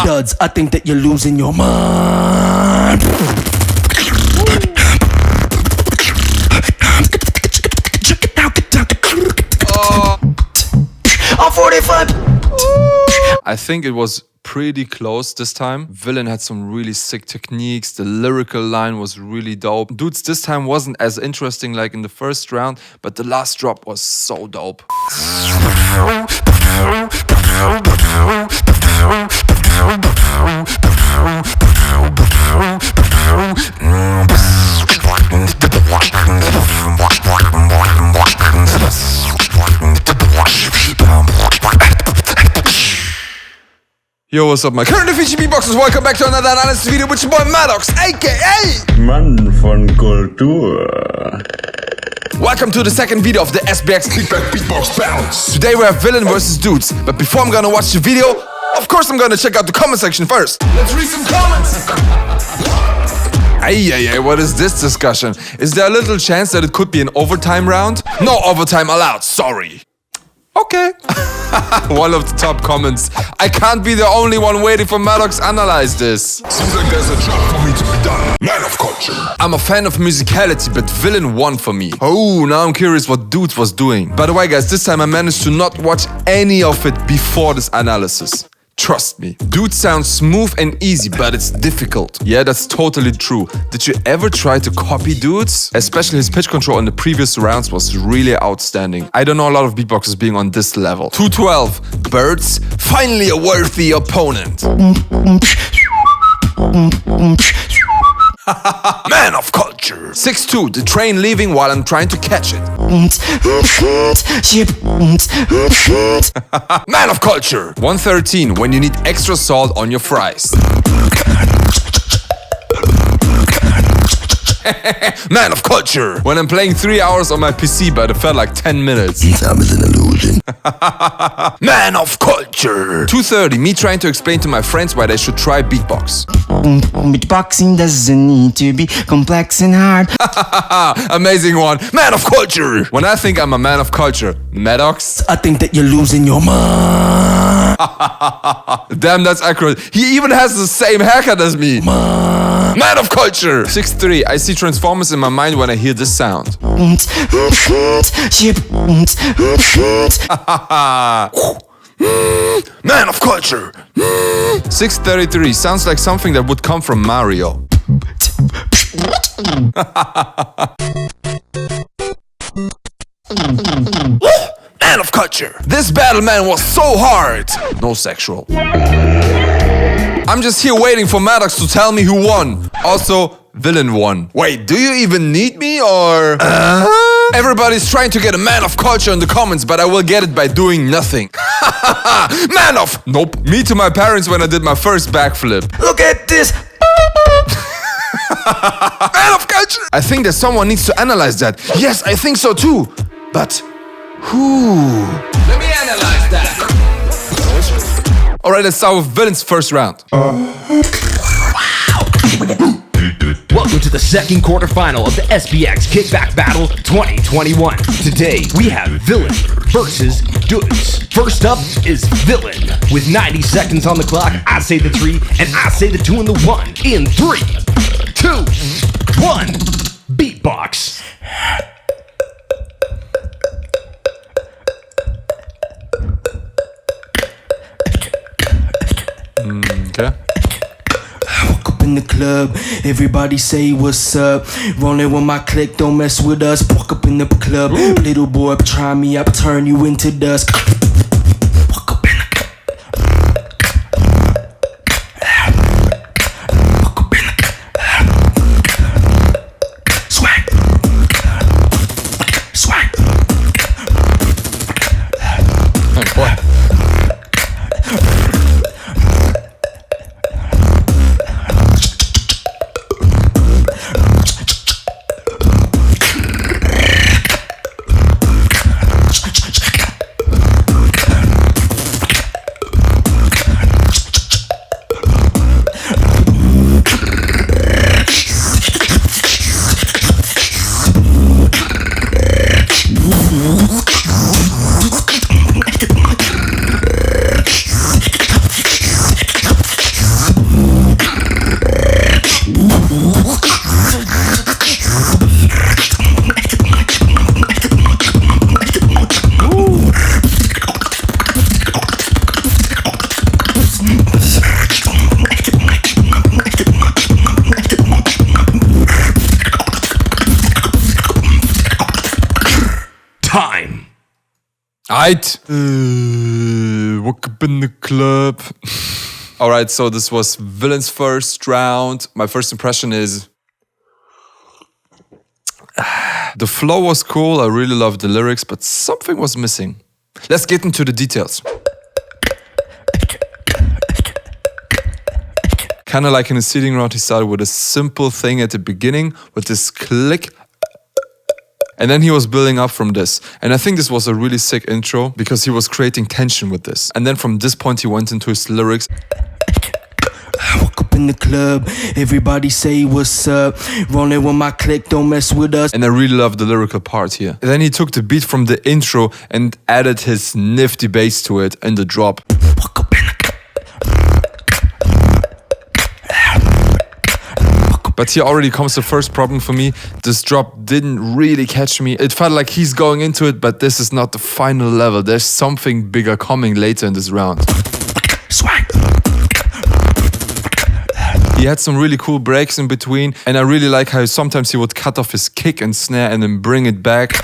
Dudz, I think that you're losing your mind. I'm 45. I think it was pretty close this time. Villain had some really sick techniques. The lyrical line was really dope. Dudes this time wasn't as interesting like in the first round, but the last drop was so dope. Yo, what's up, my current feature beatboxers? Welcome back to another analysis video with your boy Madox, aka Mann von Kultur. Welcome to the second video of the SBX Kickback Battle Analysis. Today we have Villain versus Dudes, but before I'm gonna watch the video, of course I'm gonna check out the comment section first. Let's read some comments. Ay, what is this discussion? Is there a little chance that it could be an overtime round? No overtime allowed, sorry. Okay. One of the top comments. I can't be the only one waiting for Madox analyze this. Seems like there's a job for me to be done. Man of culture. I'm a fan of musicality, but Villain won for me. Oh, now I'm curious what Dudes was doing. By the way, guys, this time I managed to not watch any of it before this analysis. Trust me. Dude sounds smooth and easy, but it's difficult. Yeah, that's totally true. Did you ever try to copy Dudes? Especially his pitch control in the previous rounds was really outstanding. I don't know a lot of beatboxers being on this level. 212. Birds, finally a worthy opponent. Man of culture. 6-2, the train leaving while I'm trying to catch it. Man of culture. 113, when you need extra salt on your fries. Man of culture. When I'm playing 3 hours on my PC but it felt like 10 minutes. Time is an illusion. Man of culture. 230, me trying to explain to my friends why they should try beatbox. Beatboxing doesn't need to be complex and hard. Amazing one. Man of culture. When I think I'm a man of culture, Madox. I think that you're losing your mind. Damn, that's accurate. He even has the same haircut as me. Man of culture. 6-3, I see Transformers in my mind when I hear this sound. Man of culture. 633 sounds like something that would come from Mario. Man of culture. This battle, man, was so hard. No sexual. I'm just here waiting for Madox to tell me who won. Also, Villain won. Wait, do you even need me or... Everybody's trying to get a man of culture in the comments, but I will get it by doing nothing. Man of... Nope. Me to my parents when I did my first backflip. Look at this. Man of culture. I think that someone needs to analyze that. Yes, I think so too. But who? Let me analyze that. Alright, let's start with Villain's first round. Welcome to the second quarterfinal of the SBX Kickback Battle 2021. Today, we have Villain versus Dudz. First up is Villain. With 90 seconds on the clock, I say the 3, and I say the 2 and the 1. In 3, 2, 1, beatbox. Okay. In the club, everybody say what's up. Rolling with my clique, don't mess with us. Walk up in the club, little boy, try me up, turn you into dust. Walk up in the club. Walk up in the club. Swag. Swag. Oh boy. time. Aight. Woke up in the club. Alright, so this was Villain's first round. My first impression is... the flow was cool, I really loved the lyrics, but something was missing. Let's get into the details. Kinda like in a seeding round, he started with a simple thing at the beginning, with this click. And then he was building up from this. And I think this was a really sick intro, because he was creating tension with this. And then from this point, he went into his lyrics. I woke up in the club, everybody say what's up. Rolling with my clique, don't mess with us. And I really loved the lyrical part here. And then he took the beat from the intro and added his nifty bass to it in the drop. Woke up in the club. But here already comes the first problem for me. This drop didn't really catch me. It felt like he's going into it, but this is not the final level. There's something bigger coming later in this round. Swag. He had some really cool breaks in between, and I really like how sometimes he would cut off his kick and snare and then bring it back.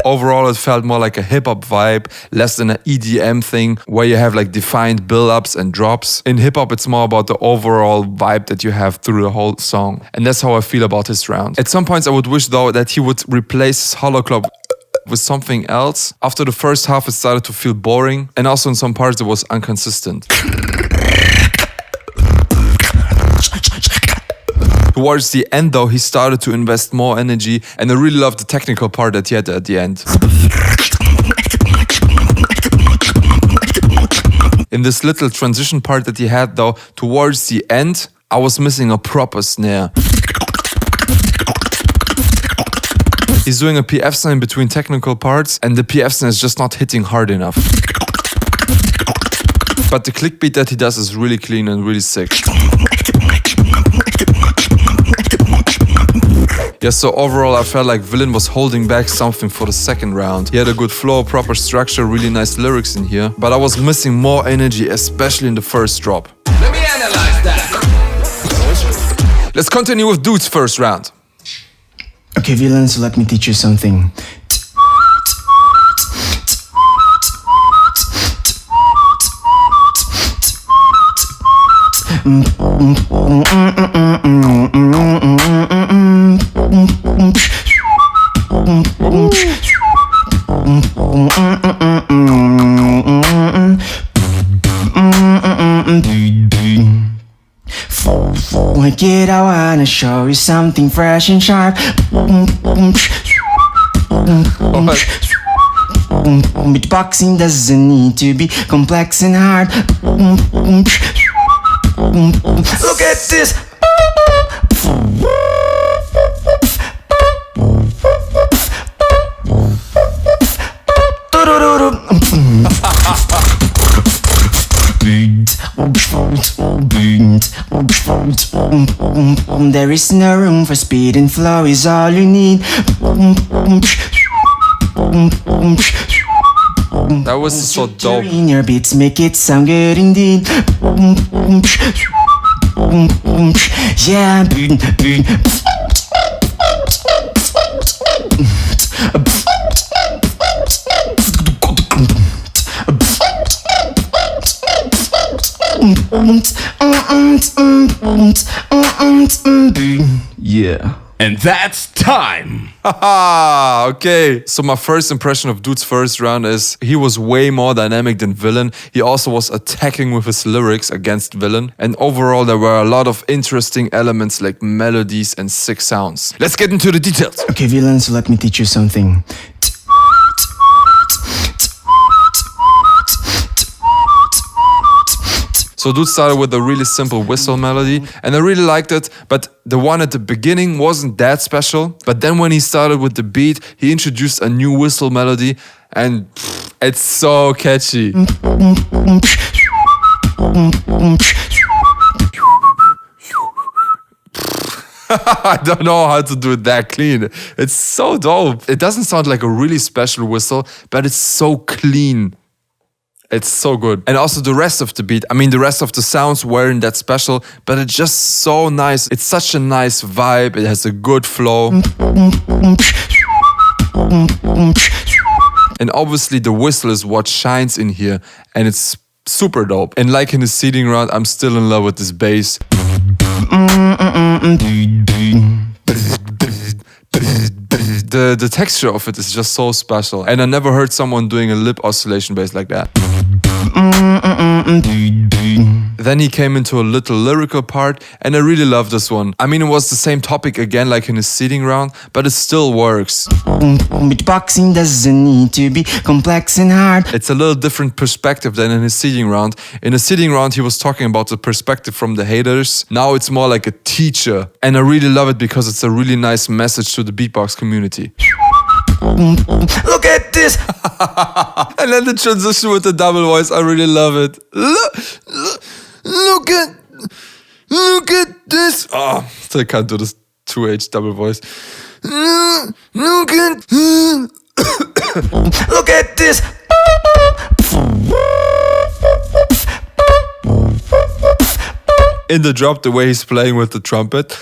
Overall, it felt more like a hip-hop vibe, less than an EDM thing, where you have like defined build-ups and drops. In hip-hop, it's more about the overall vibe that you have through the whole song. And that's how I feel about this round. At some points, I would wish though that he would replace his hollow club with something else. After the first half, it started to feel boring, and also in some parts it was inconsistent. Towards the end though, he started to invest more energy, and I really loved the technical part that he had at the end. In this little transition part that he had though, towards the end, I was missing a proper snare. He's doing a PF snare in between technical parts, and the PF snare is just not hitting hard enough. But the click beat that he does is really clean and really sick. Yeah, so overall I felt like Villain was holding back something for the second round. He had a good flow, proper structure, really nice lyrics in here, but I was missing more energy, especially in the first drop. Let me analyze that. Let's continue with Dude's first round. Okay, Villain, so let me teach you something. Kid, I wanna show you something fresh and sharp. Beatboxing doesn't need to be complex and hard. Look at this. There is no room for speed, and flow is all you need. That was so dope. In your beats make it sound good indeed. Yeah. Yeah. And that's time. Haha, okay. So my first impression of Dude's first round is he was way more dynamic than Villain. He also was attacking with his lyrics against Villain. And overall, there were a lot of interesting elements like melodies and sick sounds. Let's get into the details. Okay, Villain, so let me teach you something. So Dude started with a really simple whistle melody, and I really liked it, but the one at the beginning wasn't that special. But then when he started with the beat, he introduced a new whistle melody, and it's so catchy. I don't know how to do it that clean. It's so dope. It doesn't sound like a really special whistle, but it's so clean. It's so good. And also the rest of the beat. I mean, the rest of the sounds weren't that special, but it's just so nice. It's such a nice vibe. It has a good flow. And obviously the whistle is what shines in here, and it's super dope. And like in the seeding round, I'm still in love with this bass. The texture of it is just so special, and I never heard someone doing a lip oscillation bass like that. Then he came into a little lyrical part, and I really love this one. I mean, it was the same topic again like in his seeding round, but it still works. Beatboxing doesn't need to be complex and hard. It's a little different perspective than in his seeding round. In the seeding round, he was talking about the perspective from the haters. Now it's more like a teacher, and I really love it because it's a really nice message to the beatbox community. Look at this. And then the transition with the double voice, I really love it. Look at this. Oh, I can't do this 2H double voice. Look at this. In the drop, the way he's playing with the trumpet.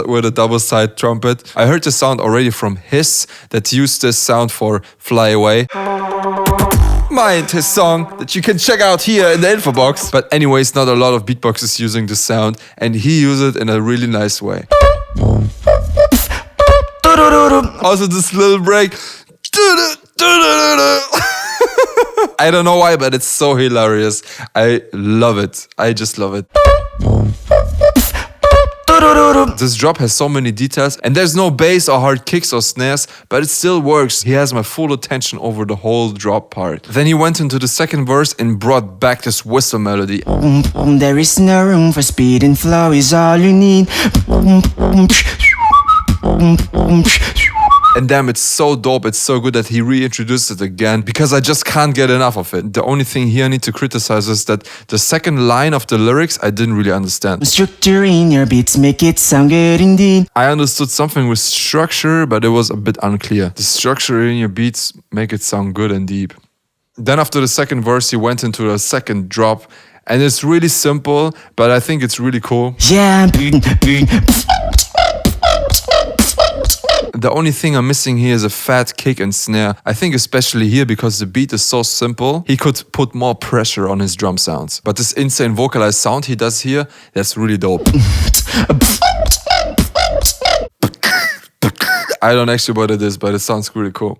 With a double side trumpet. I heard the sound already from Hiss that used this sound for Fly Away. Mind his song that you can check out here in the info box. But anyways, not a lot of beatboxers using this sound, and he used it in a really nice way. Also this little break. I don't know why, but it's so hilarious. I love it. I just love it. This drop has so many details, and there's no bass or hard kicks or snares, but it still works. He has my full attention over the whole drop part. Then he went into the second verse and brought back this whistle melody. There is no room for speed, and flow is all you need. And damn, it's so dope, it's so good that he reintroduced it again, because I just can't get enough of it. The only thing here I need to criticize is that the second line of the lyrics I didn't really understand. Structure in your beats make it sound good indeed. I understood something with structure, but it was a bit unclear. The structure in your beats make it sound good and deep. Then after the second verse, he went into a second drop, and it's really simple, but I think it's really cool. Yeah. The only thing I'm missing here is a fat kick and snare. I think especially here, because the beat is so simple, he could put more pressure on his drum sounds. But this insane vocalized sound he does here, that's really dope. I don't actually know what it is, but it sounds really cool.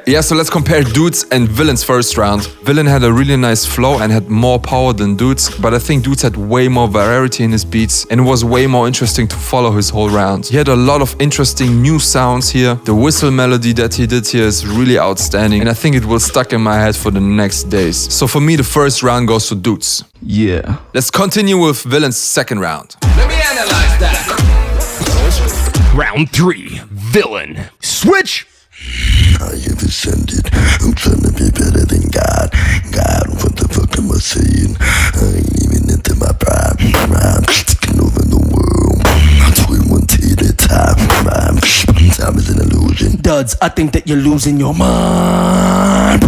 Yeah, so let's compare Dudes and Villain's first round. Villain had a really nice flow and had more power than Dudes, but I think Dudes had way more variety in his beats, and it was way more interesting to follow his whole round. He had a lot of interesting new sounds here. The whistle melody that he did here is really outstanding, and I think it will stuck in my head for the next days. So for me, the first round goes to Dudes. Yeah. Let's continue with Villain's second round. Let me analyze that. Round 3, Villain. Switch! I have ascended. I'm trying to be better than God. God, what the fuck am I saying? I ain't even into my prime. I'm taking over the world. I'm doing one day at a time. Time is an illusion. Duds, I think that you're losing your mind.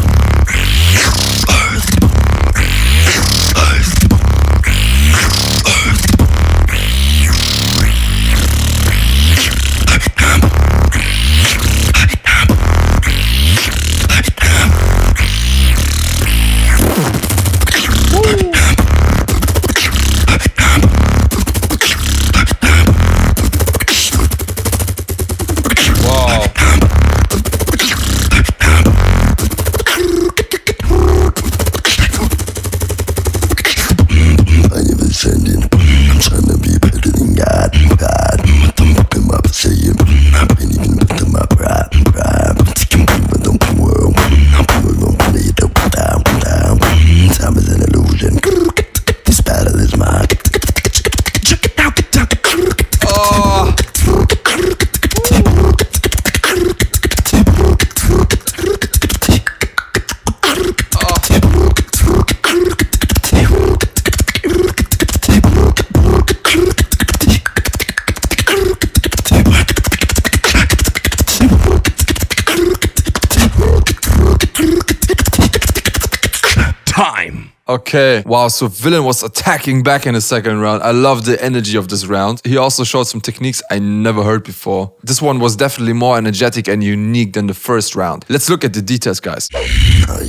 time. Okay, wow, so Villain was attacking back in the second round. I love the energy of this round. He also showed some techniques I never heard before. This one was definitely more energetic and unique than the first round. Let's look at the details, guys. I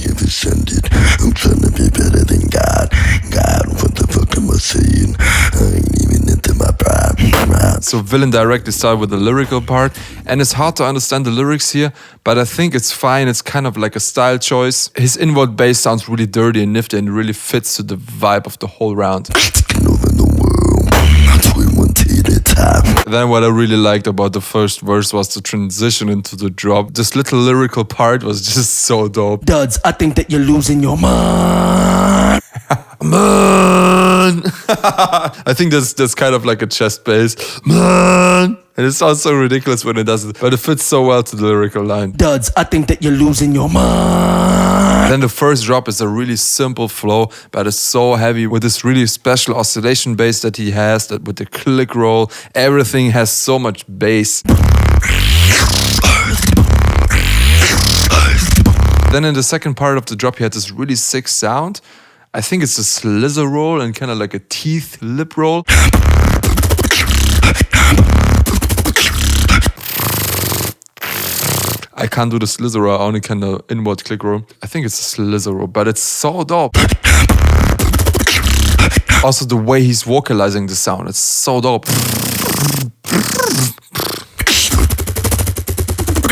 have ascended. I'm trying to be better than God. God, what the fuck am I saying? I ain't even into my prime. So Villain directly started with the lyrical part, and it's hard to understand the lyrics here, but I think it's fine. It's kind of like a style choice. His inward bass sounds really dirty and nifty and really fits to the vibe of the whole round. Taking over the world. Doing one tea at a time. Then what I really liked about the first verse was the transition into the drop. This little lyrical part was just so dope. Duds, I think that you're losing your mind. Man! I think that's kind of like a chest bass. Man! And it sounds so ridiculous when it does it, but it fits so well to the lyrical line. Duds, I think that you're losing your mind. Then the first drop is a really simple flow, but it's so heavy with this really special oscillation bass that he has, that with the click roll, everything has so much bass. Then in the second part of the drop, he had this really sick sound. I think it's a slither roll and kind of like a teeth lip roll. I can't do the slither roll, I only can the inward click roll. I think it's a slither roll, but it's so dope. Also the way he's vocalizing the sound, it's so dope.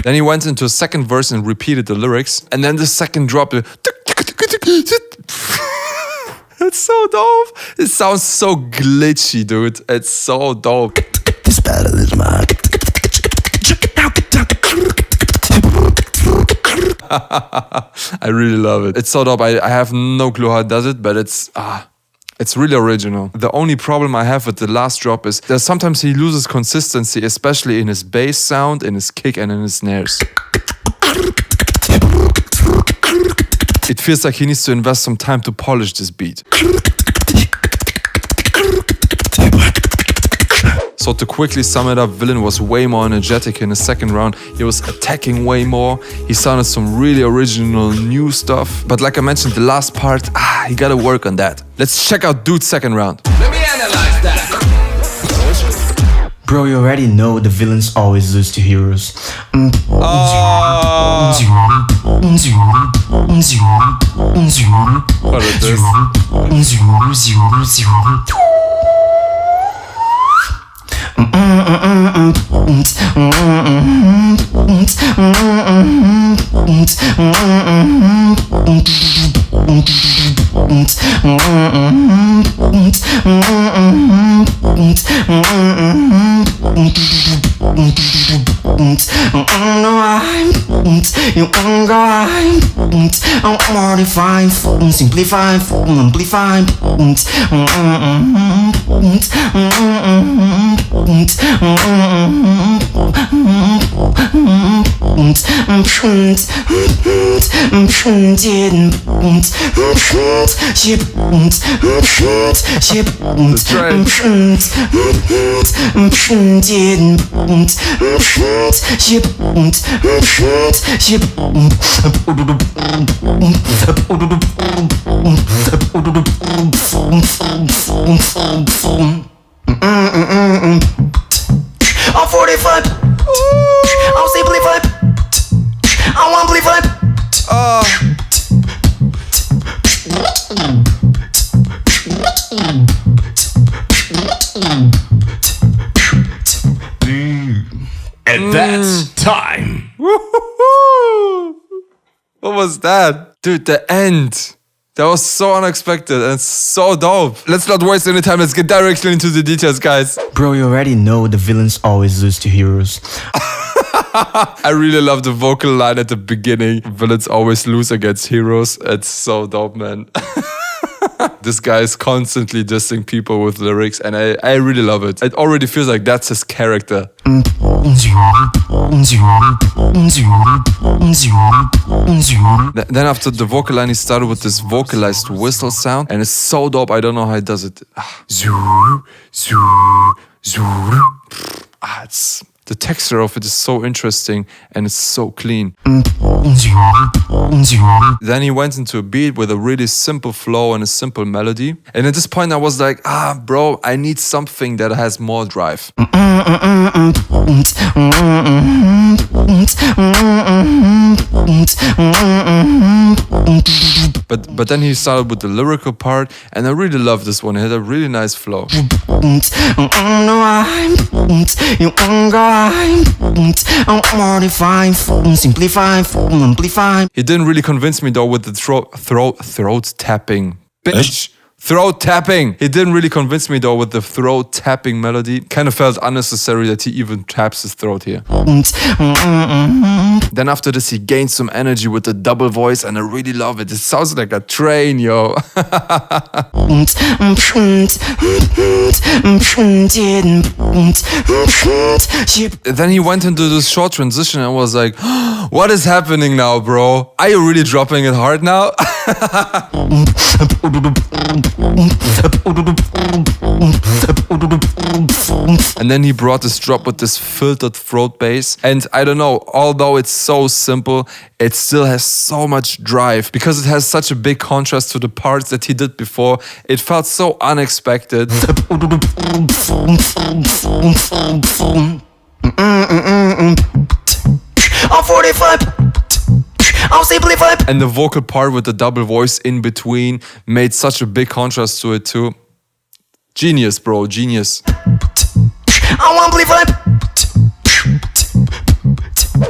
Then he went into a second verse and repeated the lyrics. And then the second drop, it's so dope. It sounds so glitchy, dude. It's so dope. This battle is mine. I really love it. It's so dope. I have no clue how it does it, but it's really original. The only problem I have with the last drop is that sometimes he loses consistency, especially in his bass sound, in his kick, and in his snares. It feels like he needs to invest some time to polish this beat. So to quickly sum it up, Villain was way more energetic in the second round. He was attacking way more. He sounded some really original new stuff. But like I mentioned, the last part, he gotta work on that. Let's check out Dude's second round. Let me analyze that. Bro, you already know the villains always lose to heroes. What is this? Modify, simplify, amplify. I'll 45. I'll simplify. I'll amplify. And that's time. What was that? Dude, the end. That was so unexpected and so dope. Let's not waste any time. Let's get directly into the details, guys. Bro, you already know the villains always lose to heroes. I really love the vocal line at the beginning. Villains always lose against heroes. It's so dope, man. This guy is constantly dissing people with lyrics, and I really love it. It already feels like that's his character. Then after the vocal line, he started with this vocalized whistle sound, and it's so dope. I don't know how he does it. The texture of it is so interesting and it's so clean. Then he went into a beat with a really simple flow and a simple melody. And at this point I was like, bro, I need something that has more drive. But then he started with the lyrical part, and I really love this one. It had a really nice flow. He didn't really convince me though with the throat tapping. Bitch. Throat tapping. He didn't really convince me though with the throat tapping melody. Kind of felt unnecessary that he even taps his throat here. Then after this he gained some energy with the double voice and I really love it. It sounds like a train, yo. Then he went into this short transition and was like, what is happening now, bro? Are you really dropping it hard now? And then he brought this drop with this filtered throat bass. And I don't know, although it's so simple, it still has so much drive because it has such a big contrast to the parts that he did before. It felt so unexpected. I'm 45. I'll simplify. And the vocal part with the double voice in between made such a big contrast to it too. Genius, bro, genius. I'll amplify.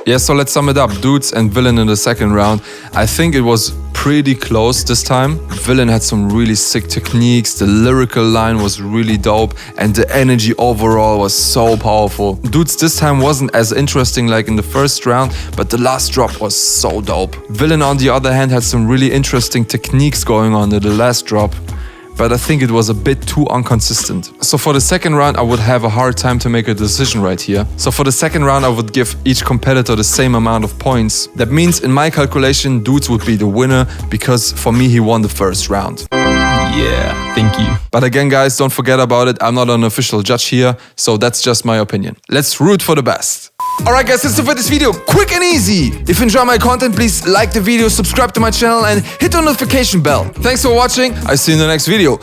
Yeah, so let's sum it up. Dudes and Villain in the second round. I think it was pretty close this time. Villain had some really sick techniques, the lyrical line was really dope, and the energy overall was so powerful. Dudes this time wasn't as interesting like in the first round, but the last drop was so dope. Villain on the other hand had some really interesting techniques going on in the last drop, but I think it was a bit too inconsistent. So for the second round, I would have a hard time to make a decision right here. So for the second round, I would give each competitor the same amount of points. That means in my calculation, Dudes would be the winner because for me, he won the first round. Yeah, thank you. But again, guys, don't forget about it. I'm not an official judge here, so that's just my opinion. Let's root for the best. Alright guys, that's it for this video. Quick and easy. If you enjoy my content, please like the video, subscribe to my channel and hit the notification bell. Thanks for watching. I see you in the next video.